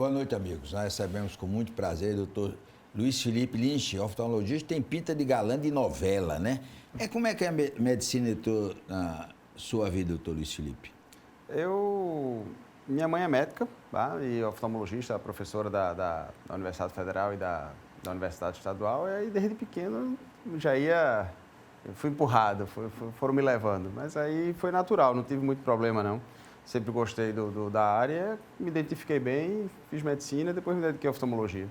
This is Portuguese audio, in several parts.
Boa noite, amigos. Nós recebemos com muito prazer o doutor Luiz Felipe Lynch, oftalmologista, tem pinta de galã de novela, né? Como é que a medicina entrou na sua vida, doutor Luiz Felipe? Minha mãe é médica, tá? E oftalmologista, professora da Universidade Federal e da Universidade Estadual, e aí desde pequeno eu fui empurrado, foram me levando, mas aí foi natural, não tive muito problema não. Sempre gostei da área, me identifiquei bem, fiz medicina e depois me dediquei à oftalmologia.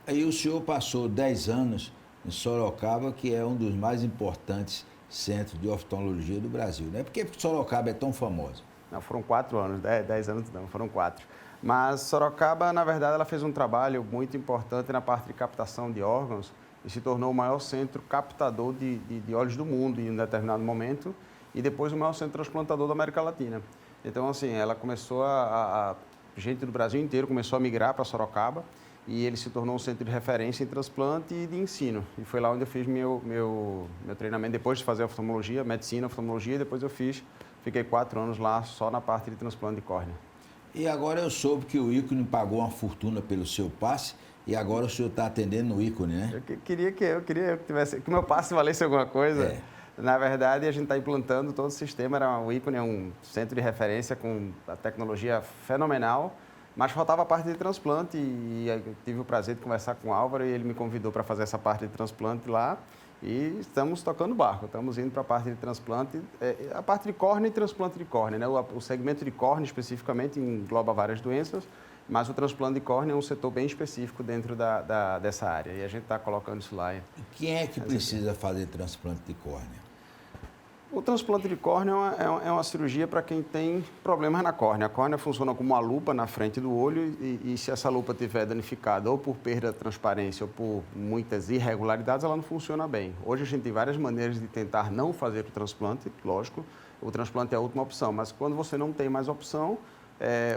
Aí o senhor passou 10 anos em Sorocaba, que é um dos mais importantes centros de oftalmologia do Brasil, né? Por que Sorocaba é tão famosa? Não, foram 4 anos, 10 anos não, foram 4. Mas Sorocaba, na verdade, ela fez um trabalho muito importante na parte de captação de órgãos e se tornou o maior centro captador de olhos do mundo em um determinado momento e depois o maior centro transplantador da América Latina. Então, assim, ela começou gente do Brasil inteiro começou a migrar para Sorocaba e ele se tornou um centro de referência em transplante e de ensino. E foi lá onde eu fiz meu treinamento, depois de fazer oftalmologia, medicina, oftalmologia, depois fiquei 4 anos lá só na parte de transplante de córnea. E agora eu soube que o ícone pagou uma fortuna pelo seu passe e agora o senhor está atendendo no ícone, né? Eu queria que o meu passe valesse alguma coisa. É. Na verdade, a gente está implantando todo o sistema. O ícone é um centro de referência com a tecnologia fenomenal, mas faltava a parte de transplante e eu tive o prazer de conversar com o Álvaro e ele me convidou para fazer essa parte de transplante lá e estamos tocando o barco, estamos indo para a parte de transplante, a parte de córnea e transplante de córnea, né? O segmento de córnea especificamente engloba várias doenças, mas o transplante de córnea é um setor bem específico dentro dessa área e a gente está colocando isso lá. E quem é que precisa fazer transplante de córnea? O transplante de córnea é uma cirurgia para quem tem problemas na córnea. A córnea funciona como uma lupa na frente do olho e se essa lupa estiver danificada ou por perda de transparência ou por muitas irregularidades, ela não funciona bem. Hoje a gente tem várias maneiras de tentar não fazer o transplante, lógico. O transplante é a última opção, mas quando você não tem mais opção,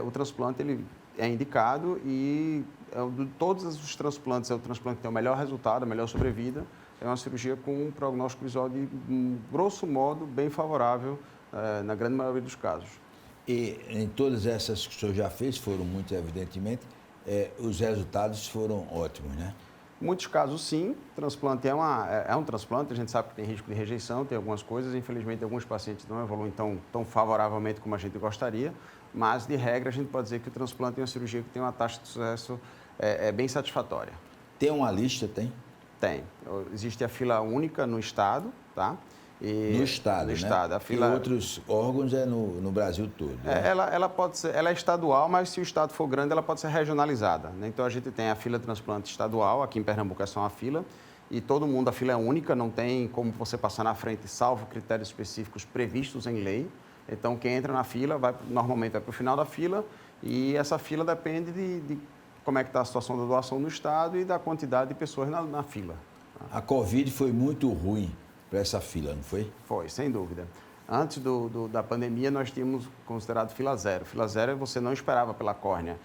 o transplante ele é indicado e de todos os transplantes, é o transplante que tem o melhor resultado, a melhor sobrevida. É uma cirurgia com um prognóstico visual de, grosso modo, bem favorável na grande maioria dos casos. E em todas essas que o senhor já fez, foram muitas, evidentemente, os resultados foram ótimos, né? Em muitos casos, sim. Transplante é um transplante, a gente sabe que tem risco de rejeição, tem algumas coisas. Infelizmente, alguns pacientes não evoluem tão favoravelmente como a gente gostaria, mas, de regra, a gente pode dizer que o transplante é uma cirurgia que tem uma taxa de sucesso bem satisfatória. Tem uma lista, tem? Tem. Existe a fila única no estado, tá? No estado, no né? Estado. A fila... E outros órgãos no Brasil todo, né? Ela pode ser, ela é estadual, mas se o estado for grande, ela pode ser regionalizada, né? Então, a gente tem a fila de transplante estadual, aqui em Pernambuco é só uma fila, e todo mundo, a fila é única, não tem como você passar na frente, salvo critérios específicos previstos em lei. Então, quem entra na fila, normalmente vai para o final da fila, e essa fila depende de como é que está a situação da doação no estado e da quantidade de pessoas na fila. A Covid foi muito ruim para essa fila, não foi? Foi, sem dúvida. Antes da pandemia, nós tínhamos considerado fila zero. Fila zero, você não esperava pela córnea.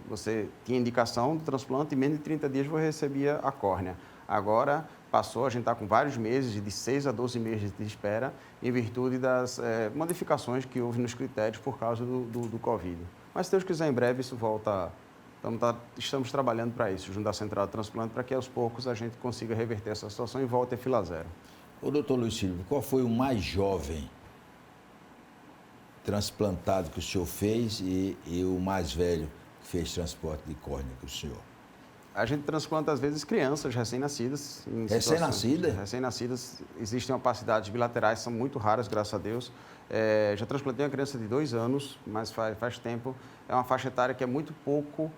Você tinha indicação do transplante e em menos de 30 dias você recebia a córnea. Agora, passou, a gente está com vários meses, de 6 a 12 meses de espera, em virtude das modificações que houve nos critérios por causa do Covid. Mas, se Deus quiser, em breve isso volta. Estamos trabalhando para isso, junto à Central de Transplante, para que aos poucos a gente consiga reverter essa situação e volte a fila zero. Ô, doutor Luiz Felipe, qual foi o mais jovem transplantado que o senhor fez e o mais velho que fez transporte de córnea com o senhor? A gente transplanta, às vezes, crianças recém-nascidas. Recém-nascidas? Recém-nascidas. Existem opacidades bilaterais, são muito raras, graças a Deus. Já transplantei uma criança de 2 anos, mas faz tempo. É uma faixa etária que é muito pouco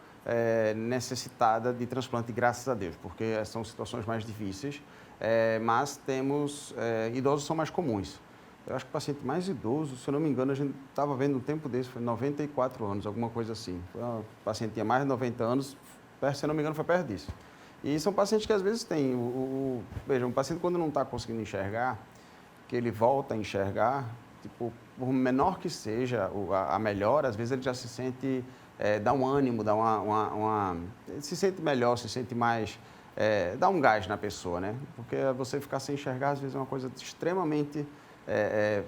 necessitada de transplante, graças a Deus, porque são situações mais difíceis. Mas temos... idosos são mais comuns. Eu acho que o paciente mais idoso, se eu não me engano, a gente estava vendo um tempo desse, foi 94 anos, alguma coisa assim. O paciente tinha mais de 90 anos, se eu não me engano, foi perto disso. E são pacientes que às vezes têm... Veja, um paciente quando não está conseguindo enxergar, que ele volta a enxergar, tipo, por menor que seja a melhora, às vezes ele já se sente... dá um ânimo, dá se sente melhor, se sente mais... dá um gás na pessoa, né? Porque você ficar sem enxergar, às vezes, é uma coisa extremamente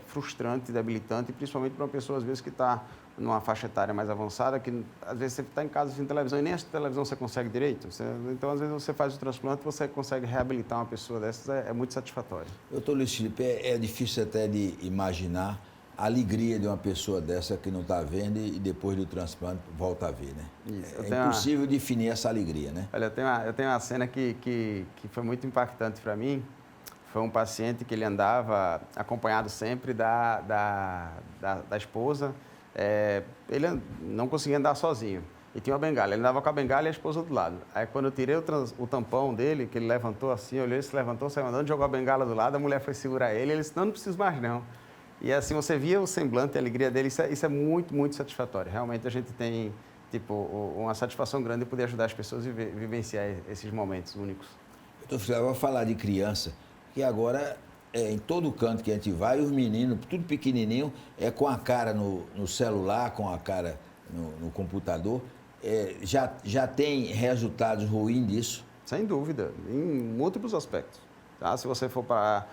frustrante, debilitante, principalmente para uma pessoa, às vezes, que está numa faixa etária mais avançada, que às vezes você está em casa sem televisão e nem a televisão você consegue direito. Então, às vezes, você faz o transplante e você consegue reabilitar uma pessoa dessas, é muito satisfatório. Doutor Luiz Felipe, é difícil até de imaginar a alegria de uma pessoa dessa que não está vendo e depois do transplante volta a ver, né? Isso. É impossível definir essa alegria, né? Olha, eu tenho uma cena que foi muito impactante para mim. Foi um paciente que ele andava acompanhado sempre da esposa. Ele não conseguia andar sozinho e tinha uma bengala. Ele andava com a bengala e a esposa do lado. Aí, quando eu tirei o tampão dele, que ele levantou assim, olhou, ele se levantou, saiu andando, jogou a bengala do lado, a mulher foi segurar ele, ele disse, não preciso mais não. E assim, você via o semblante, a alegria dele, isso é muito, muito satisfatório. Realmente, a gente tem uma satisfação grande de poder ajudar as pessoas a vivenciar esses momentos únicos. Eu vou falar de criança, que agora, em todo canto que a gente vai, os meninos, tudo pequenininho, com a cara no celular, com a cara no computador, já tem resultados ruins disso? Sem dúvida, em múltiplos aspectos. Tá? Se você for para...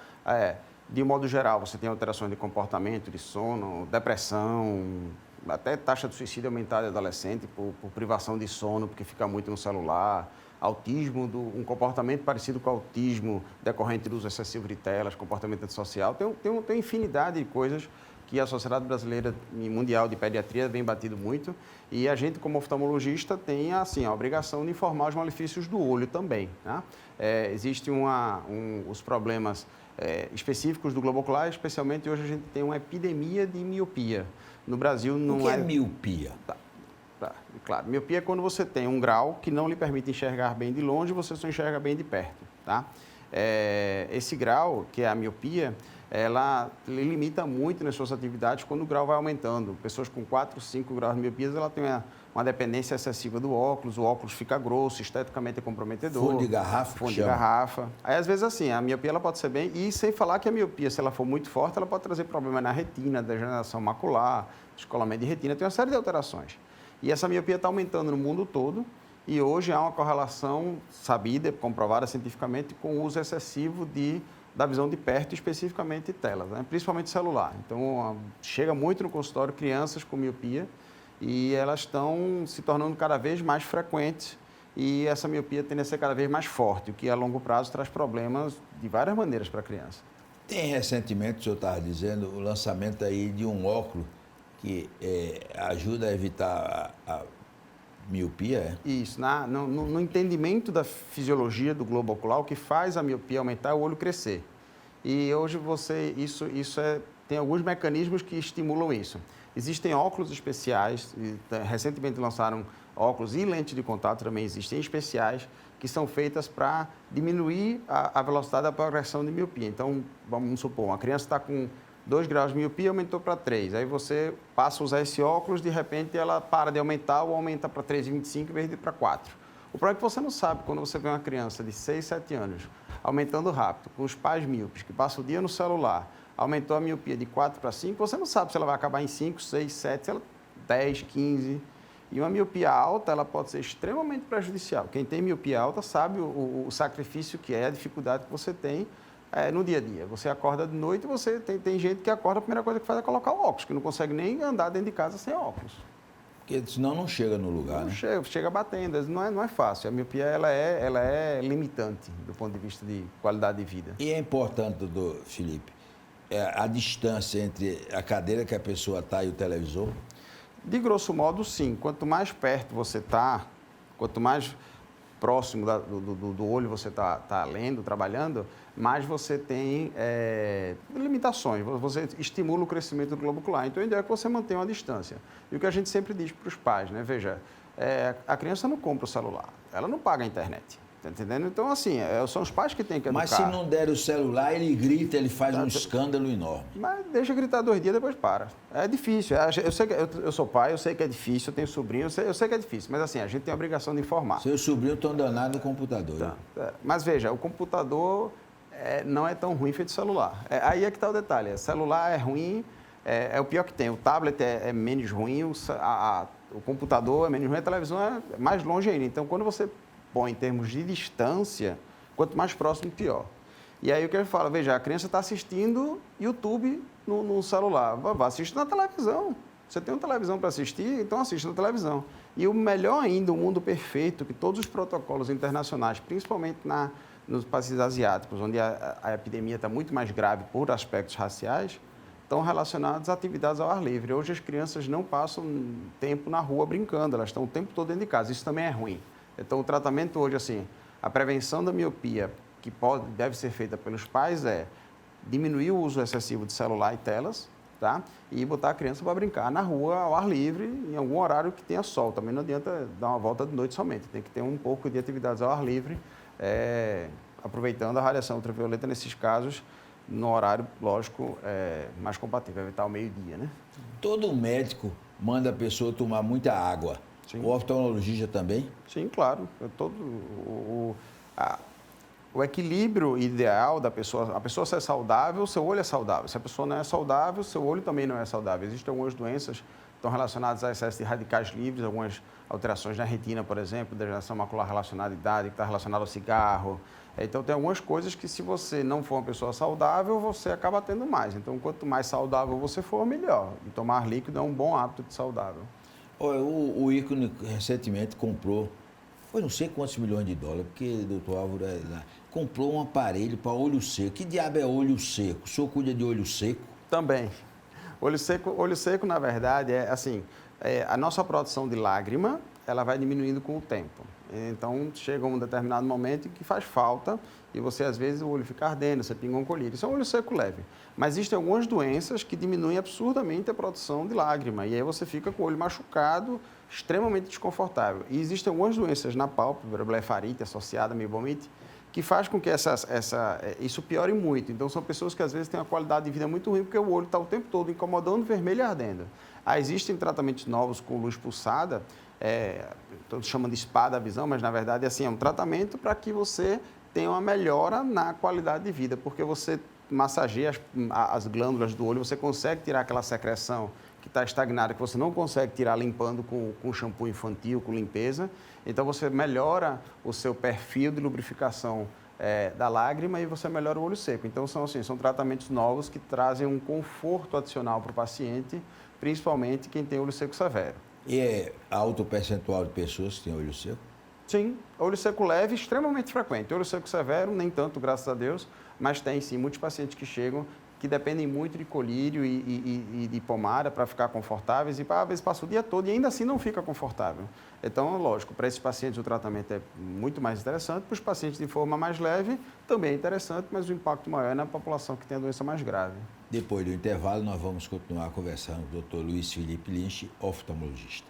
de modo geral, você tem alterações de comportamento, de sono, depressão, até taxa de suicídio aumentada em adolescente por privação de sono, porque fica muito no celular, autismo, um comportamento parecido com autismo decorrente do uso excessivo de telas, comportamento antissocial. Tem infinidade de coisas que a Sociedade Brasileira e Mundial de Pediatria vem batido muito, e a gente, como oftalmologista, tem assim, a obrigação de informar os malefícios do olho também. Tá? Existem os problemas específicos do globo ocular, especialmente hoje a gente tem uma epidemia de miopia. No Brasil não O que é miopia? Claro, miopia é quando você tem um grau que não lhe permite enxergar bem de longe, você só enxerga bem de perto. Tá? Esse grau, que é a miopia, ela limita muito nas suas atividades quando o grau vai aumentando. Pessoas com 4, 5 graus de miopia, ela tem uma dependência excessiva do óculos, o óculos fica grosso, esteticamente é comprometedor. Fundo de garrafa. Fundo de garrafa. Aí, às vezes, assim, a miopia ela pode ser bem... E sem falar que a miopia, se ela for muito forte, ela pode trazer problemas na retina, degeneração macular, descolamento de retina, tem uma série de alterações. E essa miopia está aumentando no mundo todo e hoje há uma correlação sabida, comprovada cientificamente, com o uso excessivo da visão de perto, especificamente telas, né? Principalmente celular. Então, chega muito no consultório crianças com miopia e elas estão se tornando cada vez mais frequentes e essa miopia tende a ser cada vez mais forte, o que a longo prazo traz problemas de várias maneiras para a criança. Tem recentemente, o senhor estava dizendo, o lançamento aí de um óculos que ajuda a evitar a miopia, Isso, no entendimento da fisiologia do globo ocular, o que faz a miopia aumentar é o olho crescer. E hoje tem alguns mecanismos que estimulam isso. Existem óculos especiais, recentemente lançaram óculos e lentes de contato também existem especiais, que são feitas para diminuir a velocidade da progressão de miopia. Então, vamos supor, uma criança está com 2 graus de miopia, aumentou para 3. Aí você passa a usar esse óculos, de repente ela para de aumentar ou aumenta para 3,25 em vez de para 4. O problema é que você não sabe, quando você vê uma criança de 6, 7 anos aumentando rápido, com os pais míopes, que passa o dia no celular, aumentou a miopia de 4 para 5, você não sabe se ela vai acabar em 5, 6, 7, se ela 10, 15. E uma miopia alta, ela pode ser extremamente prejudicial. Quem tem miopia alta sabe o sacrifício que é, a dificuldade que você tem no dia a dia. Você acorda de noite e tem gente que acorda, a primeira coisa que faz é colocar o óculos, que não consegue nem andar dentro de casa sem óculos. Porque senão não chega no lugar, né? Chega batendo, não é fácil. A miopia ela é limitante do ponto de vista de qualidade de vida. E é importante, doutor Felipe, a distância entre a cadeira que a pessoa está e o televisor? De grosso modo, sim. Quanto mais perto você está, quanto mais próximo do olho você está lendo, trabalhando, mais você tem limitações, você estimula o crescimento do globo ocular. Então, a ideia é que você mantenha uma distância. E o que a gente sempre diz para os pais, né? Veja, a criança não compra o celular, ela não paga a internet. Tá entendendo? Então, assim, são os pais que têm que educar. Mas se não der o celular, ele grita, ele faz um escândalo enorme. Mas deixa gritar 2 dias, depois para. É difícil. Eu sei que eu sou pai, eu sei que é difícil, eu tenho sobrinho, eu sei que é difícil. Mas, assim, a gente tem a obrigação de informar. Seus sobrinhos estão danados no computador. Tá. Mas, veja, o computador não é tão ruim feito celular. Aí é que está o detalhe. Celular é ruim, é o pior que tem. O tablet é menos ruim, o computador é menos ruim, a televisão é mais longe ainda. Então, quando você põe em termos de distância, quanto mais próximo, pior. E aí o que eu falo, veja, a criança está assistindo YouTube no celular, vai assistir na televisão. Você tem uma televisão para assistir, então assista na televisão. E o melhor ainda, o mundo perfeito, que todos os protocolos internacionais, principalmente nos países asiáticos, onde a epidemia está muito mais grave por aspectos raciais, estão relacionados a atividades ao ar livre. Hoje as crianças não passam tempo na rua brincando, elas estão o tempo todo dentro de casa. Isso também é ruim. Então o tratamento hoje, assim, a prevenção da miopia, que deve ser feita pelos pais, é diminuir o uso excessivo de celular e telas, tá? E botar a criança para brincar na rua, ao ar livre, em algum horário que tenha sol. Também não adianta dar uma volta de noite somente, tem que ter um pouco de atividades ao ar livre, aproveitando a radiação ultravioleta nesses casos, no horário, lógico, mais compatível, evitar o meio-dia, né? Todo médico manda a pessoa tomar muita água. Sim. O oftalmologista também? Sim, claro. O equilíbrio ideal da pessoa, a pessoa ser saudável, seu olho é saudável. Se a pessoa não é saudável, seu olho também não é saudável. Existem algumas doenças que estão relacionadas a excesso de radicais livres, algumas alterações na retina, por exemplo, degeneração macular relacionada à idade, que está relacionada ao cigarro. Então, tem algumas coisas que, se você não for uma pessoa saudável, você acaba tendo mais. Então, quanto mais saudável você for, melhor. E tomar líquido é um bom hábito de saudável. Olha, o ícone recentemente comprou, foi não sei quantos milhões de dólares, porque doutor Álvaro comprou um aparelho para olho seco. Que diabo é olho seco? O senhor cuida de olho seco? Também. Olho seco, na verdade, é assim, a nossa produção de lágrima, ela vai diminuindo com o tempo. Então, chega um determinado momento em que faz falta e você, às vezes, o olho fica ardendo, você pinga um colírio. Isso é um olho seco leve. Mas existem algumas doenças que diminuem absurdamente a produção de lágrima. E aí você fica com o olho machucado, extremamente desconfortável. E existem algumas doenças na pálpebra, blefarite associada a meibomite, que faz com que isso piore muito. Então, são pessoas que, às vezes, têm uma qualidade de vida muito ruim, porque o olho está o tempo todo incomodando, vermelho e ardendo. Existem tratamentos novos com luz pulsada, todos chamam de spa da visão, mas, na verdade, assim, é um tratamento para que você tenha uma melhora na qualidade de vida, porque você massageia as glândulas do olho, você consegue tirar aquela secreção que está estagnada, que você não consegue tirar limpando com shampoo infantil, com limpeza. Então, você melhora o seu perfil de lubrificação da lágrima e você melhora o olho seco. Então, são tratamentos novos que trazem um conforto adicional para o paciente, principalmente quem tem olho seco severo. E é alto percentual de pessoas que têm olho seco? Sim, olho seco leve, extremamente frequente. Olho seco severo, nem tanto, graças a Deus, mas tem sim muitos pacientes que chegam que dependem muito de colírio e de pomada para ficar confortáveis e, às vezes, passa o dia todo e ainda assim não fica confortável. Então, lógico, para esses pacientes o tratamento é muito mais interessante, para os pacientes de forma mais leve também é interessante, mas o impacto maior é na população que tem a doença mais grave. Depois do intervalo, nós vamos continuar conversando com o Dr. Luiz Felipe Lynch, oftalmologista.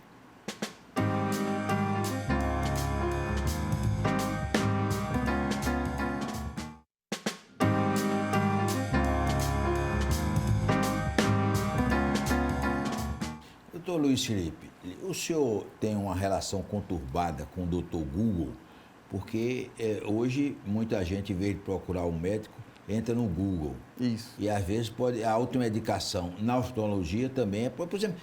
Doutor Luiz Felipe, o senhor tem uma relação conturbada com o doutor Google, porque hoje muita gente, em vez de procurar um médico, entra no Google. Isso. E às vezes a automedicação na oftalmologia também por exemplo,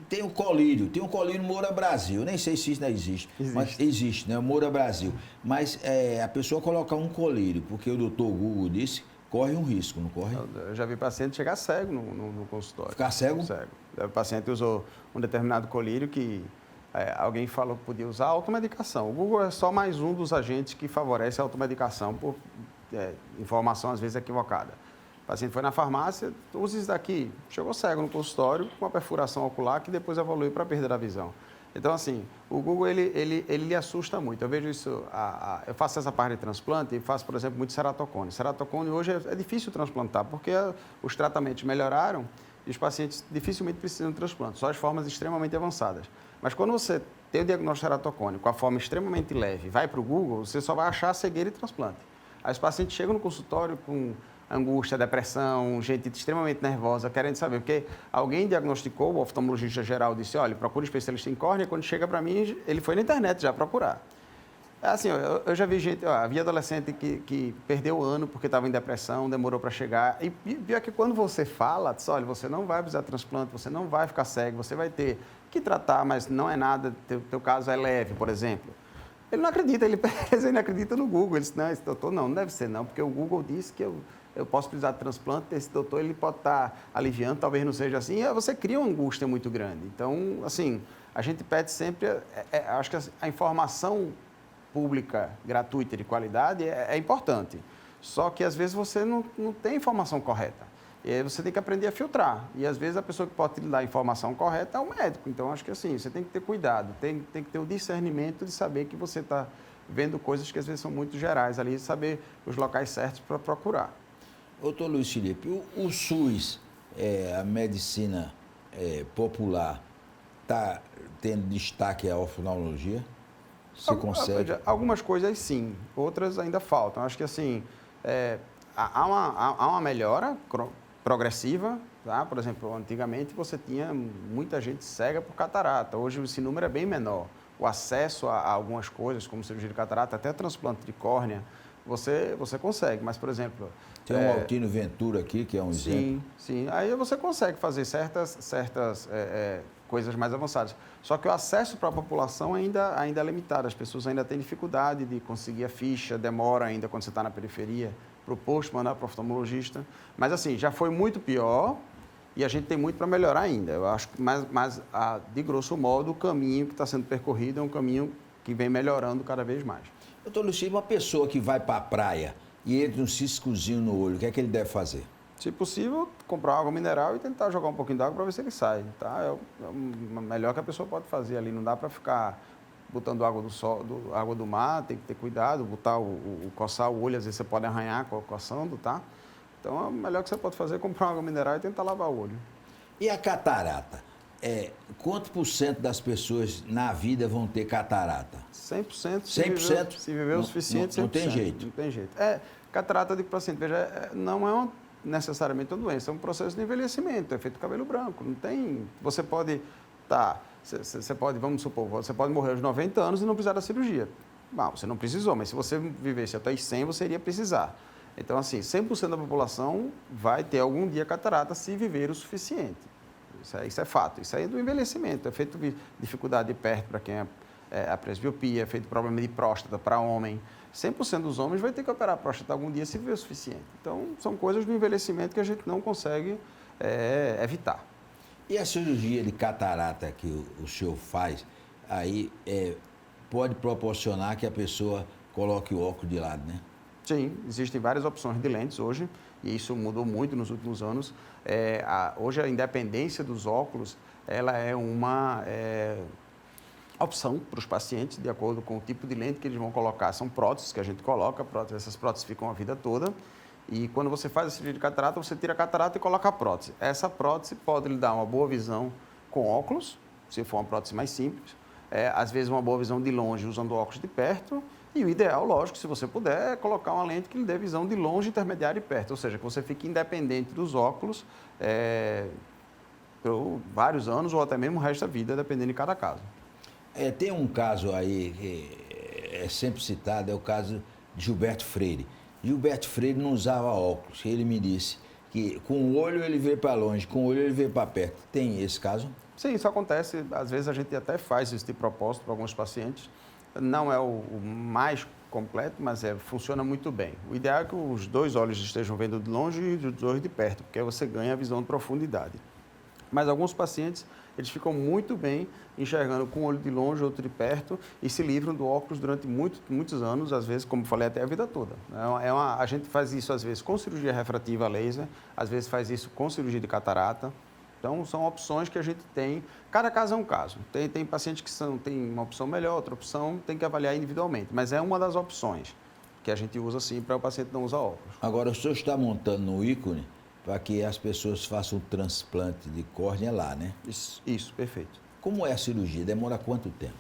tem o colírio Moura Brasil, nem sei se isso não existe. Mas existe, né? O Moura Brasil. Mas a pessoa colocar um colírio, porque o doutor Google disse, corre um risco, não corre? Eu já vi paciente chegar cego no consultório. Ficar cego? Cego. O paciente usou um determinado colírio que alguém falou que podia usar automedicação. O Google é só mais um dos agentes que favorece a automedicação por informação, às vezes, equivocada. O paciente foi na farmácia, usa isso daqui, chegou cego no consultório com uma perfuração ocular que depois evoluiu para a perda da visão. Então, assim, o Google, ele lhe assusta muito. Eu vejo isso, eu faço essa parte de transplante e faço, por exemplo, muito ceratocone. Ceratocone hoje é difícil transplantar, porque os tratamentos melhoraram e os pacientes dificilmente precisam de transplante, só as formas extremamente avançadas. Mas quando você tem o diagnóstico de ceratocone com a forma extremamente leve, vai para o Google, você só vai achar cegueira e transplante. Aí os pacientes chegam no consultório com angústia, depressão, gente extremamente nervosa, querendo saber, porque alguém diagnosticou, o oftalmologista geral disse, olha, procura um especialista em córnea, quando chega para mim, ele foi na internet já procurar. Assim, eu já vi gente, havia adolescente que perdeu o ano porque estava em depressão, demorou para chegar, e pior que quando você fala, diz, olha, você não vai precisar de transplante, você não vai ficar cego, você vai ter que tratar, mas não é nada, teu caso é leve, por exemplo. Ele não acredita, ele não acredita no Google. Ele disse, não, esse doutor não deve ser não, porque o Google disse que eu eu posso precisar de transplante, esse doutor ele pode estar aliviando, talvez não seja assim, e aí você cria uma angústia muito grande. Então, assim, a gente pede sempre, acho que a informação pública, gratuita, de qualidade, é importante. Só que, às vezes, você não tem a informação correta. E aí você tem que aprender a filtrar. E, às vezes, a pessoa que pode te dar a informação correta é o médico. Então, acho que, assim, você tem que ter cuidado, tem que ter o discernimento de saber que você está vendo coisas que, às vezes, são muito gerais ali, saber os locais certos para procurar. Doutor Luiz Felipe, o SUS, a medicina popular, está tendo destaque à oftalmologia? Você consegue? Algumas coisas sim, outras ainda faltam. Acho que assim, há uma melhora progressiva, tá? Por exemplo, antigamente você tinha muita gente cega por catarata, hoje esse número é bem menor. O acesso a algumas coisas, como cirurgia de catarata, até transplante de córnea, você consegue, mas, por exemplo... Tem um Altino Ventura aqui, que é um exemplo. Sim. Aí você consegue fazer certas coisas mais avançadas. Só que o acesso para a população ainda é limitado. As pessoas ainda têm dificuldade de conseguir a ficha, demora ainda quando você está na periferia, para o posto mandar para o oftalmologista. Mas, assim, já foi muito pior e a gente tem muito para melhorar ainda. Eu acho que, de grosso modo, o caminho que está sendo percorrido é um caminho que vem melhorando cada vez mais. Doutor Luiz, uma pessoa que vai para a praia e entra um ciscozinho no olho, o que é que ele deve fazer? Se possível, comprar água mineral e tentar jogar um pouquinho d'água para ver se ele sai, tá? É o melhor que a pessoa pode fazer ali. Não dá para ficar botando água do sol, água do mar, tem que ter cuidado, botar coçar o olho, às vezes você pode arranhar coçando, tá? Então, o melhor que você pode fazer é comprar água mineral e tentar lavar o olho. E a catarata? Quanto por cento das pessoas na vida vão ter catarata? 100%. 100%? Se viver o suficiente, 100%. Não tem jeito. Não tem jeito. Catarata, eu digo para o paciente, veja, não é necessariamente uma doença, é um processo de envelhecimento, é feito cabelo branco. Não tem... Você pode... Você pode, vamos supor, você pode morrer aos 90 anos e não precisar da cirurgia. Não, você não precisou, mas se você vivesse até os 100, você iria precisar. Então, assim, 100% da população vai ter algum dia catarata se viver o suficiente. Isso é fato. Isso aí é do envelhecimento. É feito dificuldade de perto para quem é a presbiopia, é feito problema de próstata para homem. 100% dos homens vai ter que operar a próstata algum dia se viver o suficiente. Então, são coisas do envelhecimento que a gente não consegue evitar. E a cirurgia de catarata que o senhor faz, aí pode proporcionar que a pessoa coloque o óculos de lado, né? Sim, existem várias opções de lentes hoje, e isso mudou muito nos últimos anos. Hoje, a independência dos óculos, ela é uma opção para os pacientes, de acordo com o tipo de lente que eles vão colocar. São próteses que a gente coloca, essas próteses ficam a vida toda, e quando você faz a cirurgia de catarata, você tira a catarata e coloca a prótese. Essa prótese pode lhe dar uma boa visão com óculos, se for uma prótese mais simples, às vezes uma boa visão de longe usando óculos de perto, e o ideal, lógico, se você puder, é colocar uma lente que lhe dê visão de longe, intermediária e perto, ou seja, que você fique independente dos óculos por vários anos ou até mesmo o resto da vida, dependendo de cada caso. Tem um caso aí que é sempre citado, é o caso de Gilberto Freire. Gilberto Freire não usava óculos, ele me disse que com o olho ele vê para longe, com o olho ele vê para perto. Tem esse caso? Sim, isso acontece, às vezes a gente até faz esse tipo de propósito para alguns pacientes. Não é o mais completo, mas funciona muito bem. O ideal é que os dois olhos estejam vendo de longe e os dois de perto, porque aí você ganha a visão de profundidade. Mas alguns pacientes, eles ficam muito bem enxergando com um olho de longe, outro de perto, e se livram do óculos durante muitos anos, às vezes, como falei, até a vida toda. A gente faz isso, às vezes, com cirurgia refrativa a laser, às vezes faz isso com cirurgia de catarata. Então, são opções que a gente tem. Cada caso é um caso. Tem pacientes que tem uma opção melhor, outra opção, tem que avaliar individualmente. Mas é uma das opções que a gente usa, sim, para o paciente não usar óculos. Agora, o senhor está montando no ícone para que as pessoas façam um transplante de córnea lá, né? Isso, perfeito. Como é a cirurgia? Demora quanto tempo?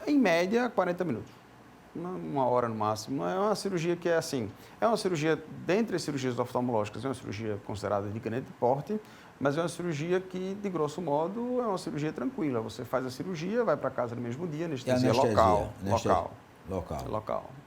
Em média, 40 minutos. Uma hora no máximo. É uma cirurgia que é assim, é uma cirurgia, dentre as cirurgias oftalmológicas, é uma cirurgia considerada de grande porte, mas é uma cirurgia que, de grosso modo, é uma cirurgia tranquila. Você faz a cirurgia, vai para casa no mesmo dia, anestesia local.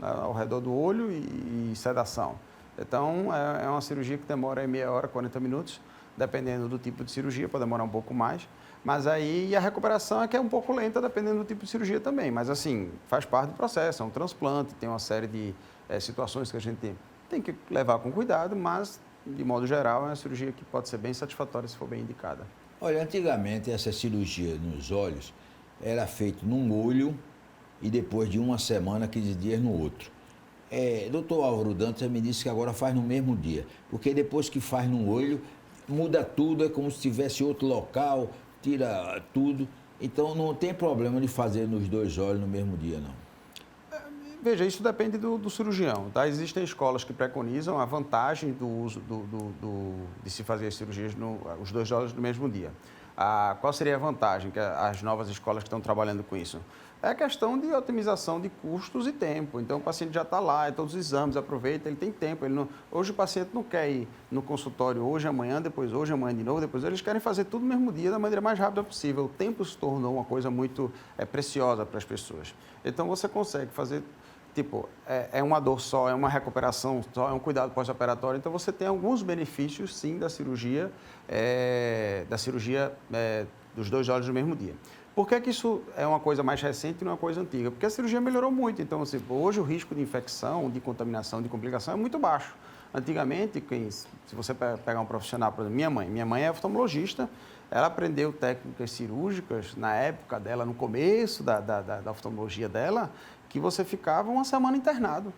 Ao redor do olho e sedação. Então, é uma cirurgia que demora meia hora, 40 minutos, dependendo do tipo de cirurgia, pode demorar um pouco mais. Mas aí a recuperação é que é um pouco lenta, dependendo do tipo de cirurgia também. Mas, assim, faz parte do processo, é um transplante, tem uma série de situações que a gente tem que levar com cuidado, mas, de modo geral, é uma cirurgia que pode ser bem satisfatória se for bem indicada. Olha, antigamente essa cirurgia nos olhos era feita num olho e depois de uma semana, 15 dias no outro. Doutor Álvaro Dantas me disse que agora faz no mesmo dia, porque depois que faz no olho, muda tudo, é como se tivesse outro local, tira tudo. Então não tem problema de fazer nos dois olhos no mesmo dia, não. Veja, isso depende do cirurgião, tá? Existem escolas que preconizam a vantagem do uso de se fazer as cirurgias os dois olhos no mesmo dia. Qual seria a vantagem que as novas escolas que estão trabalhando com isso? É a questão de otimização de custos e tempo. Então, o paciente já está lá, todos os exames, aproveita, ele tem tempo. Hoje o paciente não quer ir no consultório hoje, amanhã, depois hoje, amanhã de novo, depois eles querem fazer tudo no mesmo dia, da maneira mais rápida possível. O tempo se tornou uma coisa muito preciosa para as pessoas. Então, você consegue fazer... é uma dor só, é uma recuperação só, é um cuidado pós-operatório. Então, você tem alguns benefícios, sim, da cirurgia dos dois olhos no mesmo dia. Por que isso é uma coisa mais recente e não é uma coisa antiga? Porque a cirurgia melhorou muito. Então, hoje o risco de infecção, de contaminação, de complicação é muito baixo. Antigamente, se você pegar um profissional, por exemplo, minha mãe é oftalmologista, ela aprendeu técnicas cirúrgicas na época dela, no começo da oftalmologia dela, que você ficava uma semana internado.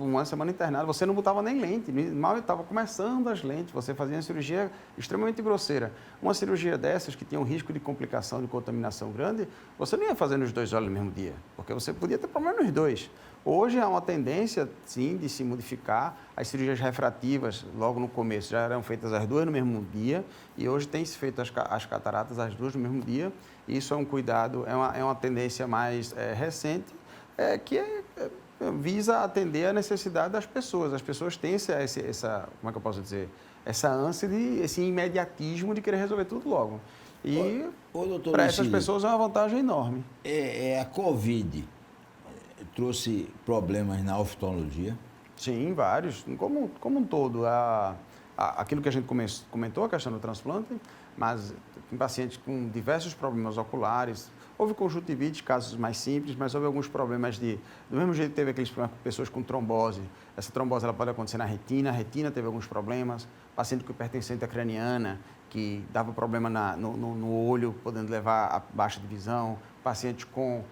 Uma semana internado, você não botava nem lente, mal estava começando as lentes, você fazia uma cirurgia extremamente grosseira. Uma cirurgia dessas, que tinha um risco de complicação, de contaminação grande, você não ia fazer nos dois olhos no mesmo dia, porque você podia ter problema nos dois. Hoje há uma tendência, sim, de se modificar. As cirurgias refrativas, logo no começo, já eram feitas as duas no mesmo dia, e hoje tem-se feito as cataratas as duas no mesmo dia. Isso é um cuidado, é uma tendência mais recente, que visa atender a necessidade das pessoas. As pessoas têm essa como é que eu posso dizer, essa ânsia, esse imediatismo de querer resolver tudo logo. E para essas pessoas é uma vantagem enorme. A Covid trouxe problemas na oftalmologia? Sim, vários. Como um todo. Aquilo que a gente comentou, a questão do transplante, mas em pacientes com diversos problemas oculares. Houve conjuntivite, casos mais simples, mas houve alguns problemas do mesmo jeito que teve aqueles problemas com pessoas com trombose. Essa trombose ela pode acontecer na retina, a retina teve alguns problemas. Paciente com hipertensão craniana, que dava problema no olho, podendo levar a baixa de visão. Pacientes com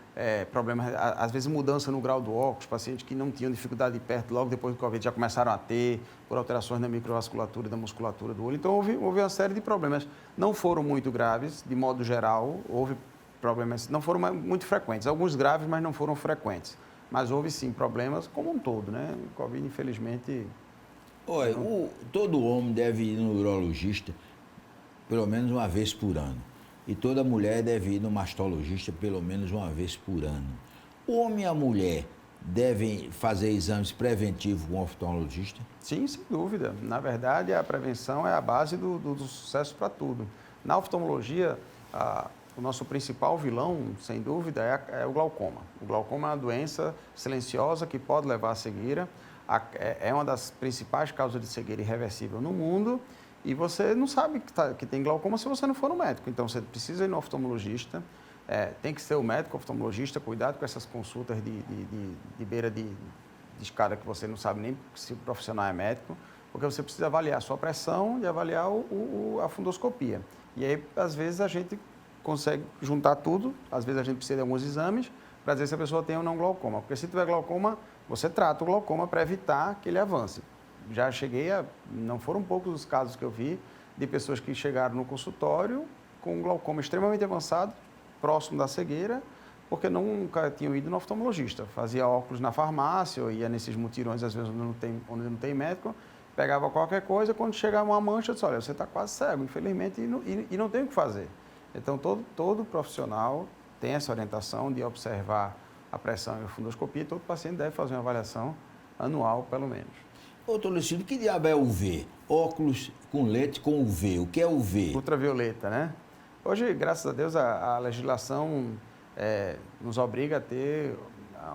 problemas, às vezes mudança no grau do óculos, pacientes que não tinham dificuldade de perto, logo depois do Covid já começaram a ter, por alterações na microvasculatura e da musculatura do olho. Então, houve uma série de problemas. Não foram muito graves, de modo geral, houve problemas, não foram muito frequentes, alguns graves, mas não foram frequentes. Mas houve, sim, problemas como um todo, né? O Covid, infelizmente... Olha, todo homem deve ir no urologista pelo menos uma vez por ano. E toda mulher deve ir no mastologista pelo menos uma vez por ano. O homem e a mulher devem fazer exames preventivos com o oftalmologista? Sim, sem dúvida. Na verdade, a prevenção é a base do sucesso para tudo. Na oftalmologia, o nosso principal vilão, sem dúvida, é o glaucoma. O glaucoma é uma doença silenciosa que pode levar à cegueira. É uma das principais causas de cegueira irreversível no mundo. E você não sabe que tem glaucoma se você não for no médico. Então, você precisa ir no oftalmologista. Tem que ser o médico oftalmologista. Cuidado com essas consultas de beira de escada que você não sabe nem se o profissional é médico. Porque você precisa avaliar a sua pressão e avaliar a fundoscopia. E aí, às vezes, a gente consegue juntar tudo. Às vezes, a gente precisa de alguns exames para dizer se a pessoa tem ou não glaucoma. Porque se tiver glaucoma, você trata o glaucoma para evitar que ele avance. Já não foram poucos os casos que eu vi de pessoas que chegaram no consultório com um glaucoma extremamente avançado, próximo da cegueira, porque nunca tinham ido no oftalmologista. Fazia óculos na farmácia, ou ia nesses mutirões, às vezes, onde não tem médico, pegava qualquer coisa, quando chegava uma mancha, eu disse, olha, você está quase cego, infelizmente, e não tem o que fazer. Então, todo profissional tem essa orientação de observar a pressão e a fundoscopia, e todo paciente deve fazer uma avaliação anual, pelo menos. Doutor Lucido, que diabo é UV? Óculos com lente com UV. O que é UV? Ultravioleta, né? Hoje, graças a Deus, a legislação nos obriga a ter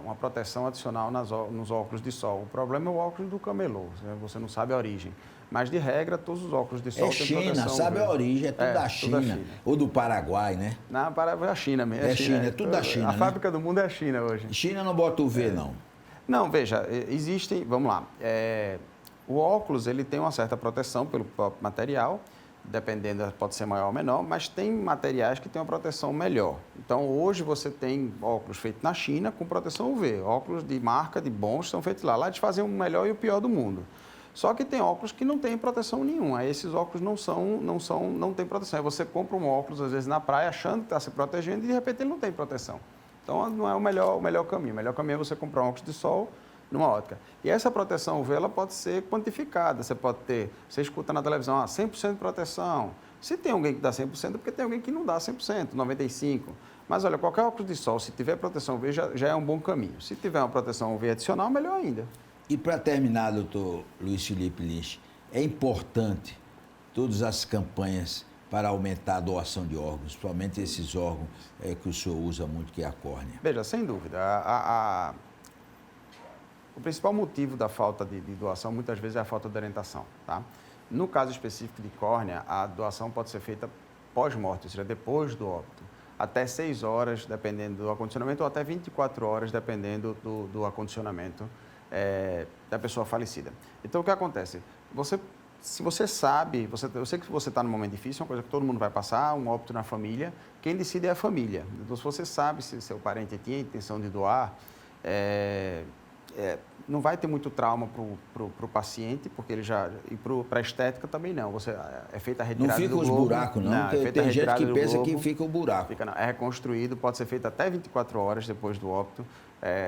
uma proteção adicional nos óculos de sol. O problema é o óculos do camelô, né? Você não sabe a origem. Mas, de regra, todos os óculos de sol têm proteção. China, sabe a origem, é tudo da China. Ou do Paraguai, né? Não, Paraguai é a China mesmo. É China, é tudo da China, A fábrica do mundo é a China hoje. China não bota UV, não. Não, veja, existem, vamos lá, o óculos ele tem uma certa proteção pelo próprio material, dependendo, pode ser maior ou menor, mas tem materiais que têm uma proteção melhor. Então, hoje você tem óculos feitos na China com proteção UV, óculos de marca, de bons, são feitos lá. Lá eles fazem o melhor e o pior do mundo. Só que tem óculos que não têm proteção nenhuma. Aí esses óculos não têm proteção. Aí você compra um óculos, às vezes, na praia, achando que está se protegendo e, de repente, ele não tem proteção. Então, não é o melhor caminho. O melhor caminho é você comprar um óculos de sol numa ótica. E essa proteção UV, ela pode ser quantificada. Você escuta na televisão, 100% de proteção. Se tem alguém que dá 100%, é porque tem alguém que não dá 100%, 95%. Mas, olha, qualquer óculos de sol, se tiver proteção UV, já é um bom caminho. Se tiver uma proteção UV adicional, melhor ainda. E para terminar, doutor Luiz Felipe Lynch, é importante todas as campanhas para aumentar a doação de órgãos, principalmente esses órgãos que o senhor usa muito, que é a córnea. Veja, sem dúvida, o principal motivo da falta de doação, muitas vezes, é a falta de orientação. Tá? No caso específico de córnea, a doação pode ser feita pós-morte, ou seja, depois do óbito. Até 6 horas, dependendo do acondicionamento, ou até 24 horas, dependendo do acondicionamento da pessoa falecida. Então, o que acontece? Se você sabe, eu sei que você está num momento difícil, é uma coisa que todo mundo vai passar, um óbito na família, quem decide é a família. Então, se você sabe se seu parente tinha intenção de doar, não vai ter muito trauma para o paciente, porque ele já... E para a estética também não. É feita a retirada do globo. Não fica os buracos, não, porque tem gente que pensa que fica o buraco. É reconstruído, pode ser feito até 24 horas depois do óbito.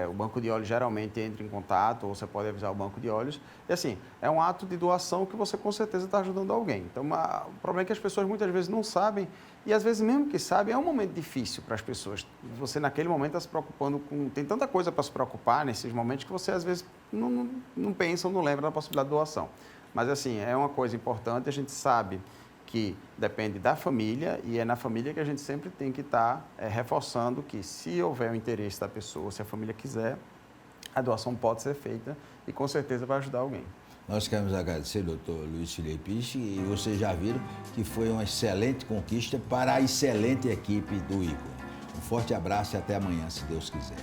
O banco de olhos geralmente entra em contato, ou você pode avisar o banco de olhos. E assim, é um ato de doação que você com certeza está ajudando alguém. Então, o problema é que as pessoas muitas vezes não sabem, e às vezes mesmo que sabem, é um momento difícil para as pessoas. Você naquele momento está se preocupando com... Tem tanta coisa para se preocupar nesses momentos que você às vezes não pensa ou não lembra da possibilidade de doação. Mas assim, é uma coisa importante, a gente sabe que depende da família e é na família que a gente sempre tem que estar reforçando que se houver o interesse da pessoa, se a família quiser, a doação pode ser feita e com certeza vai ajudar alguém. Nós queremos agradecer, doutor Luiz Felipe Lynch, e vocês já viram que foi uma excelente conquista para a excelente equipe do Igor. Um forte abraço e até amanhã, se Deus quiser.